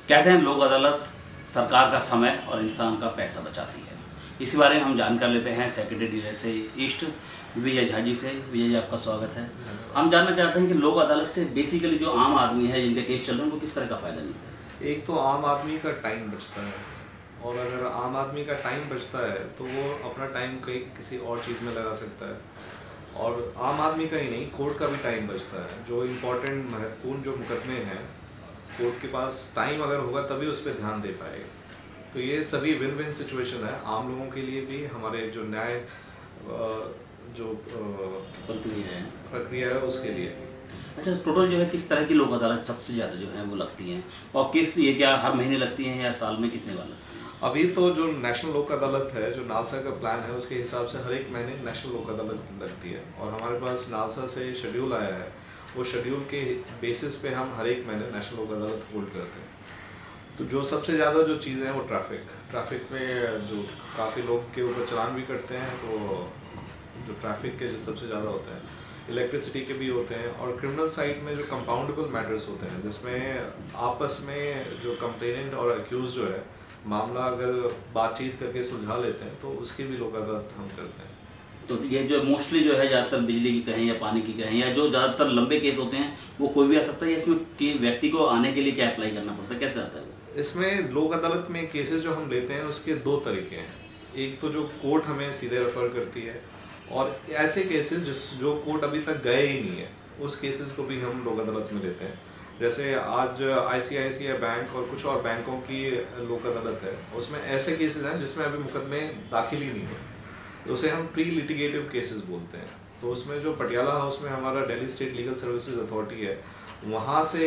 कहते हैं लोक अदालत सरकार का समय और इंसान का पैसा बचाती है। इसी बारे में हम जानकार लेते हैं सेक्रेटरी डीलर ईस्ट विजय झा जी से। विजय जी, आपका स्वागत है। हम जानना चाहते हैं कि लोक अदालत से बेसिकली जो आम आदमी है जिनके केस चल रहे हैं उनको किस तरह का फायदा मिलता है? एक तो आम आदमी का टाइम बचता है, और अगर आम आदमी का टाइम बचता है तो वो अपना टाइम कहीं किसी और चीज़ में लगा सकता है। और आम आदमी का ही नहीं, कोर्ट का भी टाइम बचता है। जो इम्पोर्टेंट महत्वपूर्ण जो मुकदमे हैं, कोर्ट के पास टाइम अगर होगा तभी उस पर ध्यान दे पाएगा। तो ये सभी विन विन सिचुएशन है, आम लोगों के लिए भी, हमारे जो न्याय जो प्रक्रिया है उसके लिए भी। अच्छा, टोटल जो है किस तरह की लोक अदालत सबसे ज़्यादा जो है वो लगती हैं, और किस ये क्या हर महीने लगती हैं या साल में कितने बार लगती हैं? अभी तो जो नेशनल लोक अदालत है, जो नालसा का प्लान है, उसके हिसाब से हर एक महीने नेशनल लोक अदालत लगती है। और हमारे पास नालसा से शेड्यूल आया है, वो शेड्यूल के बेसिस पे हम हर एक महीने नेशनल लोक अदालत होल्ड करते हैं। तो जो सबसे ज़्यादा जो चीज़ है वो ट्रैफिक में जो काफ़ी लोग के ऊपर चलान भी करते हैं, तो जो ट्रैफिक के जो सबसे ज़्यादा होते हैं, इलेक्ट्रिसिटी के भी होते हैं। और क्रिमिनल साइड में जो कंपाउंडेबल मैटर्स होते हैं, जिसमें आपस में जो कंप्लेनेंट और अक्यूज जो है, मामला अगर बातचीत करके सुलझा लेते हैं, तो उसकी भी लोक अदालत हम करते हैं। तो ये जो मोस्टली जो है ज़्यादातर बिजली की कहें या पानी की कहें, या जो ज़्यादातर लंबे केस होते हैं वो कोई भी आ सकता है, या इसमें कि व्यक्ति को आने के लिए क्या अप्लाई करना पड़ता है, कैसे आता है वो? इसमें लोक अदालत में केसेस जो हम लेते हैं उसके दो तरीके हैं। एक तो जो कोर्ट हमें सीधे रेफर करती है, और ऐसे केसेस जो कोर्ट अभी तक गए ही नहीं है, उस केसेस को भी हम लोक अदालत में लेते हैं। जैसे आज आईसीआईसीआई बैंक और कुछ और बैंकों की लोक अदालत है, उसमें ऐसे केसेस हैं जिसमें अभी मुकदमे दाखिल ही नहीं हुए, तो उसे हम प्री लिटिगेटिव केसेस बोलते हैं। तो उसमें जो पटियाला हाउस में हमारा Delhi state legal services authority है, वहाँ से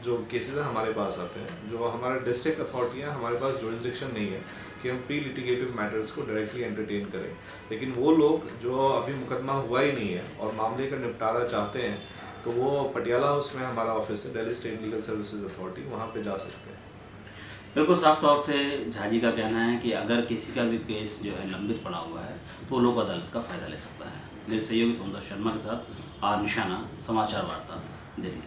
जो केसेस हमारे पास आते हैं। जो हमारा डिस्ट्रिक्ट अथॉरिटी है, हमारे पास जुरिसडिक्शन नहीं है कि हम प्री लिटिगेटिव मैटर्स को डायरेक्टली एंटरटेन करें। लेकिन वो लोग जो अभी मुकदमा हुआ ही नहीं है और मामले का निपटारा चाहते हैं, तो वो पटियाला हाउस में हमारा ऑफिस है, Delhi state legal services authority, वहाँ पे जा सकते हैं। बिल्कुल साफ तौर से झा जी का कहना है कि अगर किसी का भी केस जो है लंबित पड़ा हुआ है तो वो लोक अदालत का फायदा ले सकता है। मेरे सहयोगी सुंदर शर्मा के साथ आर निशाना, समाचार वार्ता, दिल्ली।